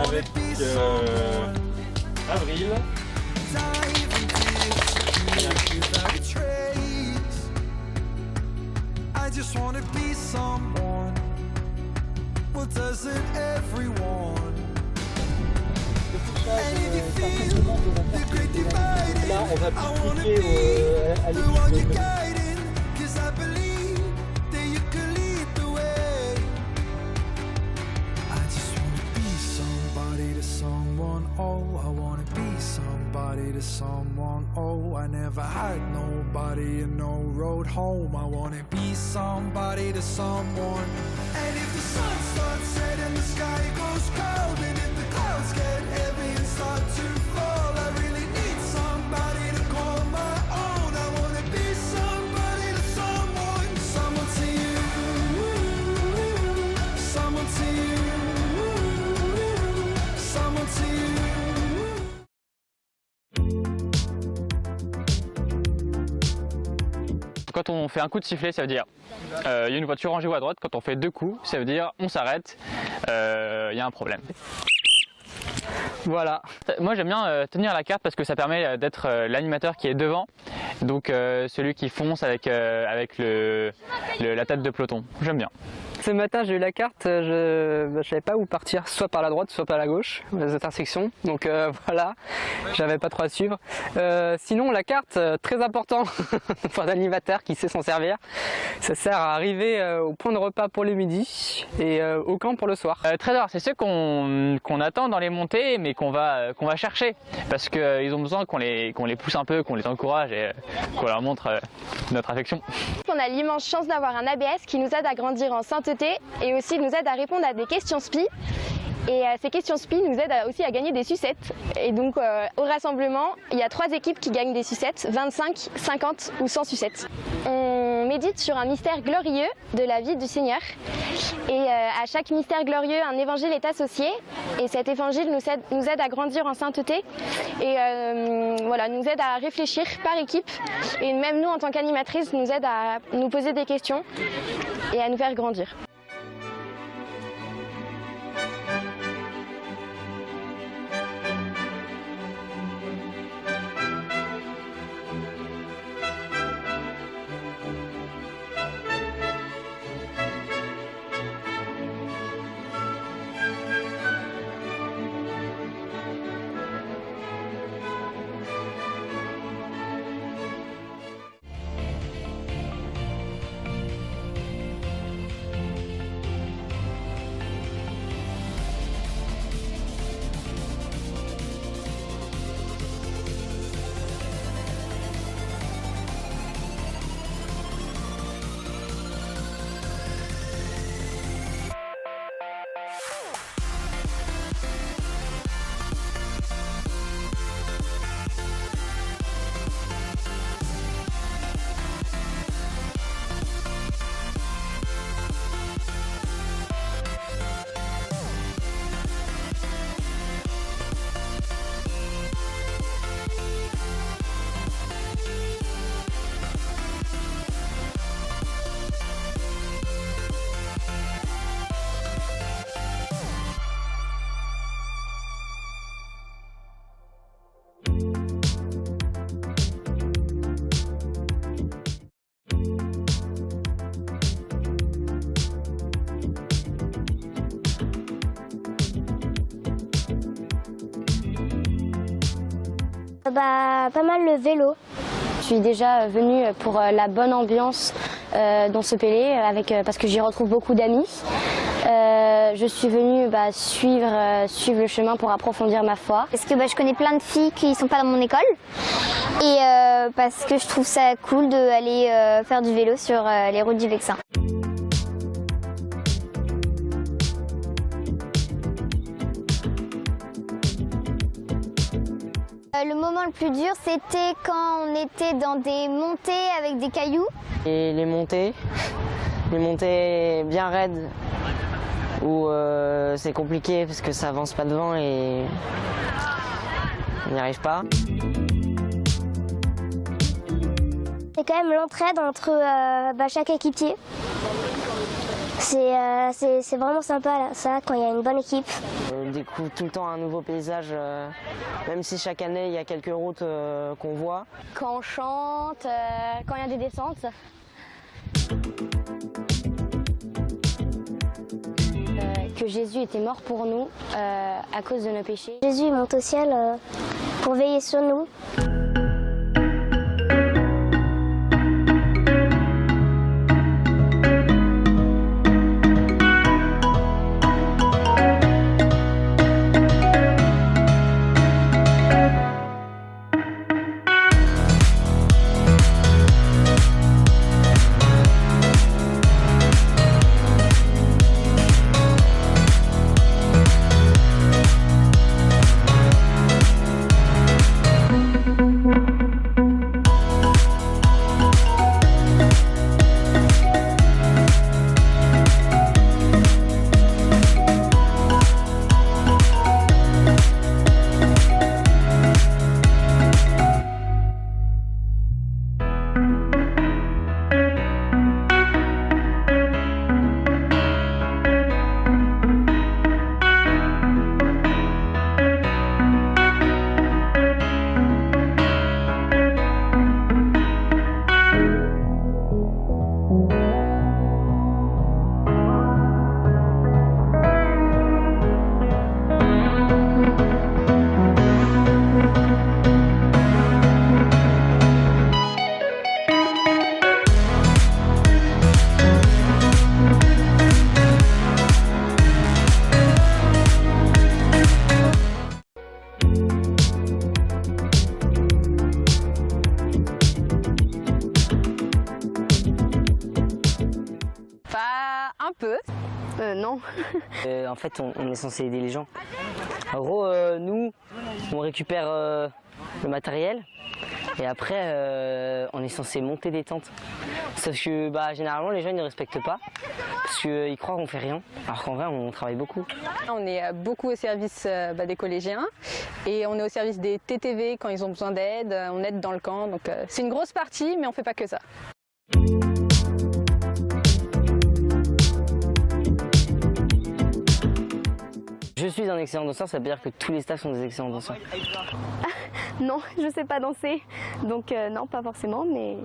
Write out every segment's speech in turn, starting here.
avec Avril. I just wanna be someone. Well, doesn't everyone? And if you feel the great dividing, Là, on va I wanna piquer be à the one you're l'équipe. guiding, 'cause I believe that you can lead the way. I just wanna be somebody to someone. Oh, I wanna be somebody to someone. Oh, I never had nobody and no road home. I wanna be somebody to someone. And if the sun starts setting, the sky goes cold, and if the clouds get heavy and start to fall, I really need somebody to call my own. I wanna be somebody to someone. Someone to you, someone to you, someone to you. Quand on fait un coup de sifflet, ça veut dire il y a une voiture en à droite. Quand on fait deux coups, ça veut dire on s'arrête, il y a un problème. Voilà. Moi j'aime bien tenir la carte parce que ça permet d'être l'animateur qui est devant, donc celui qui fonce avec la tête de peloton. J'aime bien. Ce matin j'ai eu la carte, je ne savais pas où partir, soit par la droite, soit par la gauche, les intersections, donc voilà, j'avais pas trop à suivre. Sinon la carte, très important pour un animateur qui sait s'en servir, ça sert à arriver au point de repas pour le midi et au camp pour le soir. Trader, c'est ceux qu'on attend dans les montées mais qu'on va chercher parce qu'ils ont besoin qu'on les pousse un peu, qu'on les encourage et qu'on leur montre notre affection. On a l'immense chance d'avoir un ABS qui nous aide à grandir en sainteté et aussi nous aide à répondre à des questions SPI. Et ces questions SPI nous aident aussi à gagner des sucettes. Et donc au rassemblement, il y a 3 équipes qui gagnent des sucettes, 25, 50 ou 100 sucettes. On médite sur un mystère glorieux de la vie du Seigneur. Et à chaque mystère glorieux, un évangile est associé. Et cet évangile nous aide à grandir en sainteté. Et voilà, nous aide à réfléchir par équipe. Et même nous, en tant qu'animatrices, nous aide à nous poser des questions et à nous faire grandir. Pas mal le vélo. Je suis déjà venue pour la bonne ambiance dans ce Pélé, parce que j'y retrouve beaucoup d'amis. Je suis venue suivre le chemin pour approfondir ma foi. Parce que je connais plein de filles qui ne sont pas dans mon école. Et parce que je trouve ça cool d'aller faire du vélo sur les routes du Vexin. Le moment le plus dur, c'était quand on était dans des montées avec des cailloux. Et les montées bien raides, où c'est compliqué parce que ça avance pas devant et on n'y arrive pas. C'est quand même l'entraide entre chaque équipier. C'est vraiment sympa là, ça quand il y a une bonne équipe. On découvre tout le temps un nouveau paysage, même si chaque année il y a quelques routes qu'on voit. Quand on chante, quand il y a des descentes. Que Jésus était mort pour nous à cause de nos péchés. Jésus monte au ciel pour veiller sur nous. Un peu. Non. En fait, on est censé aider les gens. En gros, nous, on récupère le matériel et après, on est censé monter des tentes. Sauf que généralement, les gens ils ne respectent pas parce qu'ils croient qu'on fait rien, alors qu'en vrai, on travaille beaucoup. On est beaucoup au service des collégiens et on est au service des TTV quand ils ont besoin d'aide. On aide dans le camp, donc c'est une grosse partie, mais on ne fait pas que ça. Je suis un excellent danseur, ça veut dire que tous les staffs sont des excellents danseurs. Non, je sais pas danser, donc non, pas forcément, mais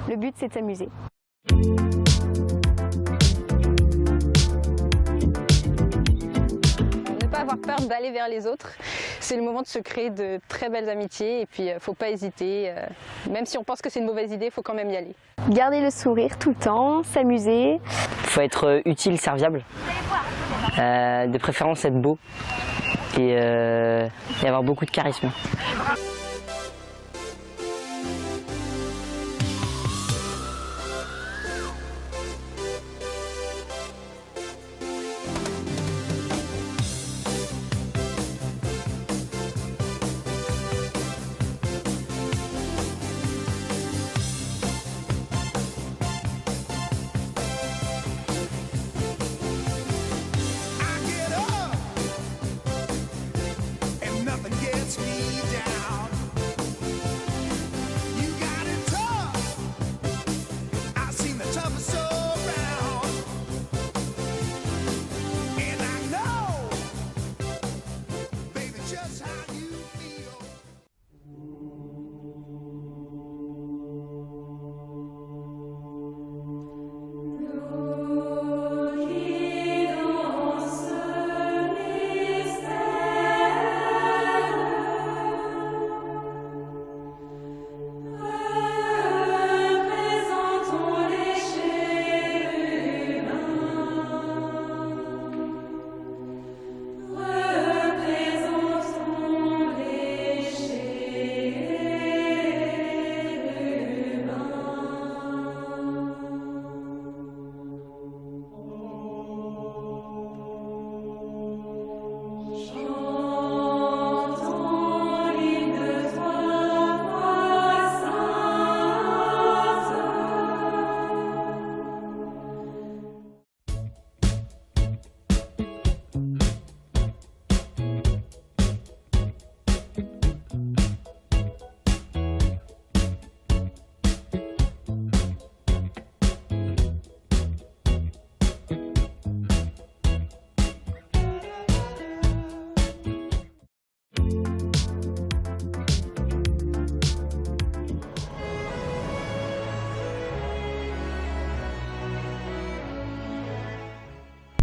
le but c'est de s'amuser. Ne pas avoir peur d'aller vers les autres, c'est le moment de se créer de très belles amitiés et puis faut pas hésiter, même si on pense que c'est une mauvaise idée, il faut quand même y aller. Garder le sourire tout le temps, s'amuser. Il faut être utile, serviable, de préférence être beau et avoir beaucoup de charisme. I get up and nothing gets me down.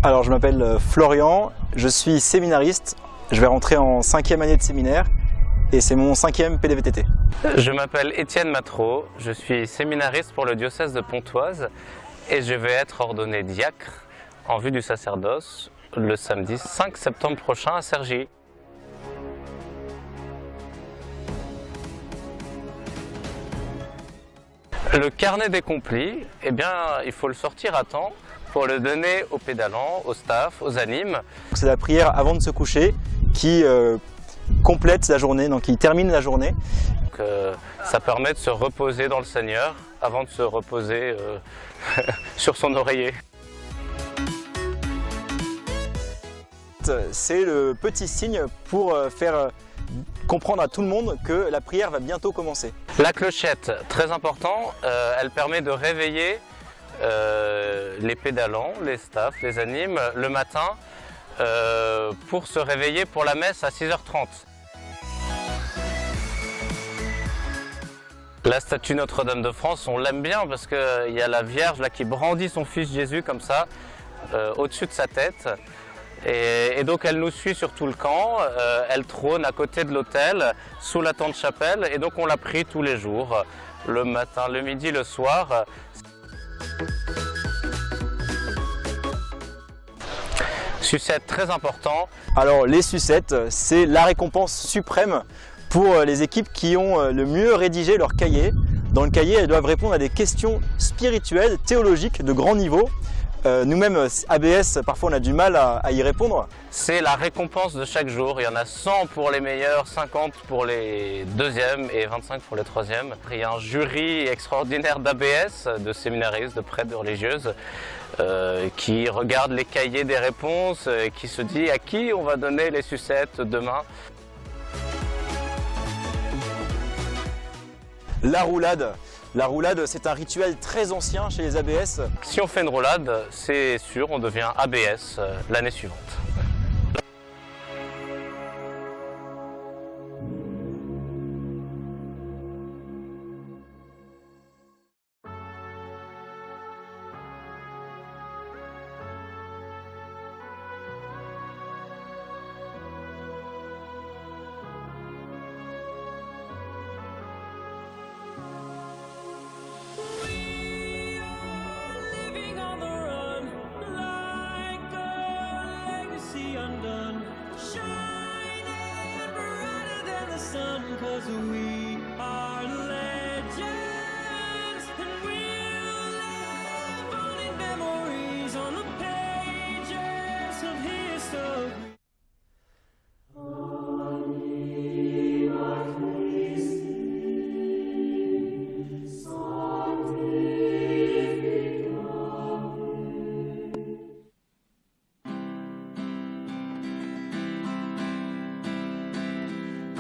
Alors je m'appelle Florian, je suis séminariste, je vais rentrer en 5e année de séminaire et c'est mon 5e PDVTT. Je m'appelle Étienne Matreau, je suis séminariste pour le diocèse de Pontoise et je vais être ordonné diacre en vue du sacerdoce le samedi 5 septembre prochain à Cergy. Le carnet des complis, eh bien, il faut le sortir à temps pour le donner aux pédalants, au staff, aux animes. C'est la prière avant de se coucher qui complète la journée, donc qui termine la journée. Donc, ça permet de se reposer dans le Seigneur avant de se reposer sur son oreiller. C'est le petit signe pour faire comprendre à tout le monde que la prière va bientôt commencer. La clochette, très important, elle permet de réveiller les pédalants, les staffs, les animes le matin pour se réveiller pour la messe à 6h30. La statue Notre-Dame de France, on l'aime bien parce qu'il y a la Vierge là, qui brandit son fils Jésus comme ça au-dessus de sa tête. Et donc elle nous suit sur tout le camp, elle trône à côté de l'autel, sous la tente chapelle, et donc on la prie tous les jours, le matin, le midi, le soir. Sucette très important. Alors les sucettes, c'est la récompense suprême pour les équipes qui ont le mieux rédigé leur cahier. Dans le cahier, elles doivent répondre à des questions spirituelles, théologiques de grand niveau. Nous-mêmes, ABS, parfois on a du mal à y répondre. C'est la récompense de chaque jour. Il y en a 100 pour les meilleurs, 50 pour les deuxièmes et 25 pour les troisièmes. Il y a un jury extraordinaire d'ABS, de séminaristes, de prêtres, de religieuses, qui regarde les cahiers des réponses et qui se dit à qui on va donner les sucettes demain. La roulade. La roulade, c'est un rituel très ancien chez les ABS. Si on fait une roulade, c'est sûr, on devient ABS l'année suivante.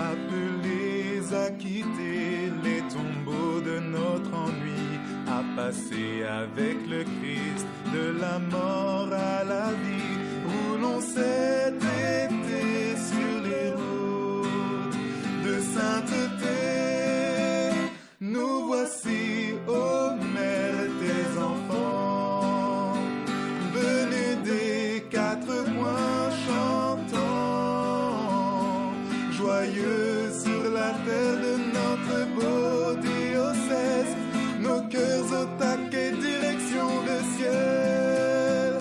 Appelés à quitter les tombeaux de notre ennui, à passer avec le Christ de la mort à la vie, roulons cet été sur les routes de sainteté. Nous voici, ô mère, tes enfants, venus des quatre coins chantants, joyeux sur la terre de notre beau diocèse, nos cœurs au taquet, direction le ciel.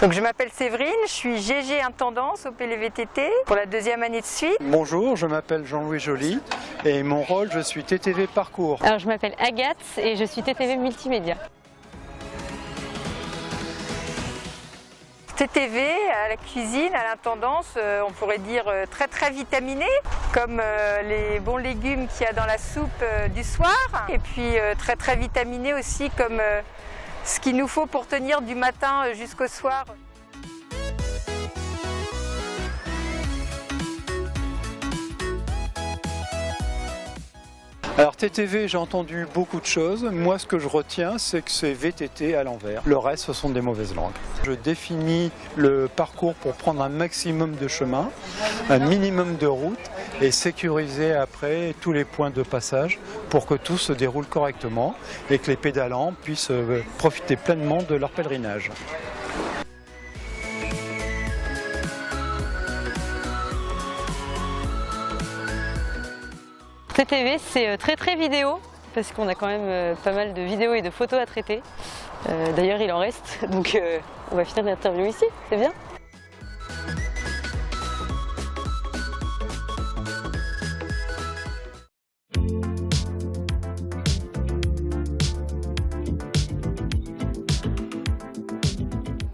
Donc je m'appelle Séverine, je suis GG Intendance au PLVTT pour la 2e année de suite. Bonjour, je m'appelle Jean-Louis Joly et mon rôle, je suis TTV Parcours. Alors je m'appelle Agathe et je suis TTV Multimédia. TTV à la cuisine, à l'intendance, on pourrait dire très vitaminé, comme les bons légumes qu'il y a dans la soupe du soir. Et puis très vitaminé aussi comme ce qu'il nous faut pour tenir du matin jusqu'au soir. Alors TTV, j'ai entendu beaucoup de choses. Moi, ce que je retiens, c'est que c'est VTT à l'envers. Le reste, ce sont des mauvaises langues. Je définis le parcours pour prendre un maximum de chemin, un minimum de route et sécuriser après tous les points de passage pour que tout se déroule correctement et que les pédalants puissent profiter pleinement de leur pèlerinage. TTV, c'est très vidéo, parce qu'on a quand même pas mal de vidéos et de photos à traiter. D'ailleurs, il en reste, donc on va finir l'interview ici, c'est bien.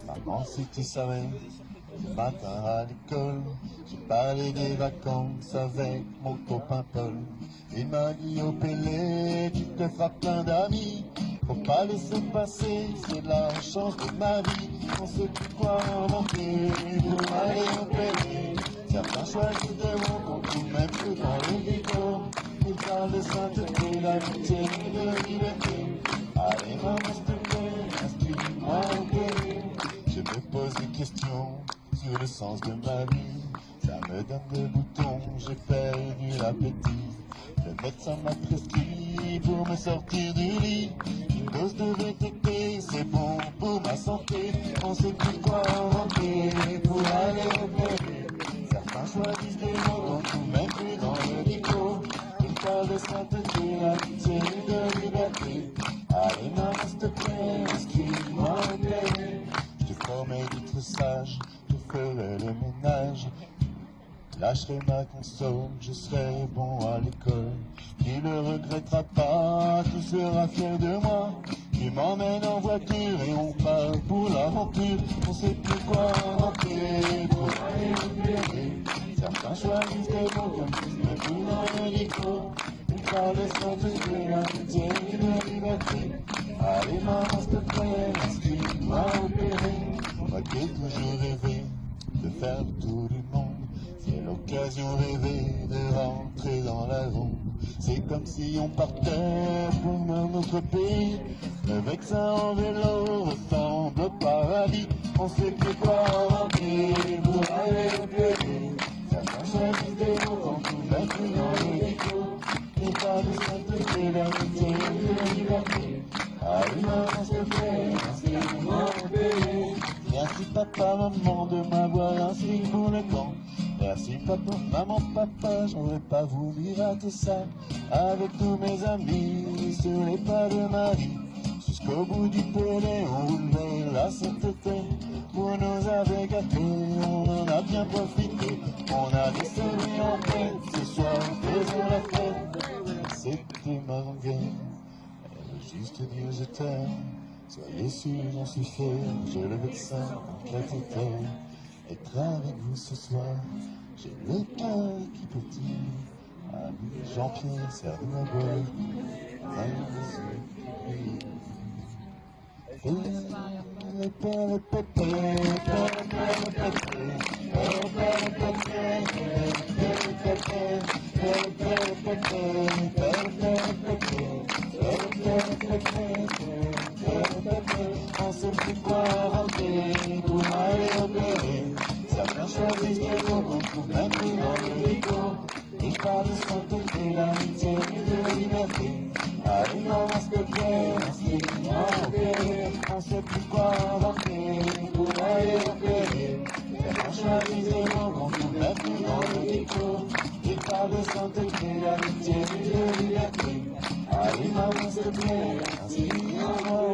Maman, si tu savais, le matin à l'école, j'ai parlé des vacances avec mon copain Paul. Il m'a dit au Pélé, tu te feras plein d'amis, faut pas laisser passer, c'est la chance de ma vie. On sait plus quoi inventer pour aller au Pélé. Certains choisissent des mots qu'on trouve même plus dans le décor. Ils parlent de sainteté, d'amitié et de liberté. Allez maman, s'il te plaît, inscris-moi au Pélé. Je me pose des questions sur le sens de ma vie. Ça me donne des boutons, j'ai perdu l'appétit. Le médecin m'a prescrit pour me sortir du lit. Une dose de VTT, c'est bon pour ma santé. On sait plus quoi inventer pour aller au Pélé. Certains choisissent des mots qu'on trouve même plus dans le dico. Ils parlent de sainteté, d'amitié et de liberté. Allez maman, s'il te plaît, inscris-moi au Pélé. Je te promets d'être sage, je ferai le ménage. Lâcherai ma console, je serai bon à l'école. Qui ne regrettera pas, qui sera fier de moi. Qui m'emmène en voiture et on part pour l'aventure. On sait plus quoi inventer pour aller au Pélé. Certains choisissent des mots comme si mais plus dans le dico. Ils parlent de sainteté, d'amitié et de liberté. Allez maman, s'il te plaît, inscris-moi au Pélé. Moi qui ai toujours rêvé de faire le tour du monde. C'est l'occasion rêvée de rentrer dans la ronde. C'est comme si on partait pour un autre pays. Le Vexin en vélo ressemble au paradis. On sait plus quoi inventer pour aller au Pélé. Certains choisissent des mots qu'on trouve même plus dans le dico. Ils parlent de sainteté, d'amitié et de liberté. Allez maman, s'il te plaît, inscris-moi au Pélé. Merci papa, maman de m'avoir inscrit pour le camp. Merci papa, maman, papa, j'aurais pas voulu rater ça. Avec tous mes amis sur les pas de Marie. Jusqu'au bout du Pélé, on roulait la sainteté. Pour nous avec gâtés, on en a bien profité. On a des souvenirs en tête, ce soir faisons la fête. C'était ma rengaine, elle veut juste dire je t'aime. Soyez sûrs, j'en suis fier, j'ai le Vexin en cathéter. Être avec vous ce soir, j'ai le cœur qui pétille. Ami Jean-Pierre, serre-nous à boire. On sait plus quoi inventer pour aller au Pélé. Certains choisissent des mots qu'on trouve même plus dans le dico. Ils parlent de sainteté, d'amitié et de liberté. Allez maman, s'il te plaît, inscris-moi au Pélé. On sait plus quoi inventer pour aller au Pélé. Certains choisissent des mots qu'on trouve même plus dans le dico. Ils parlent de sainteté, d'amitié et de liberté. Allez maman, s'il te plaît, inscris-moi.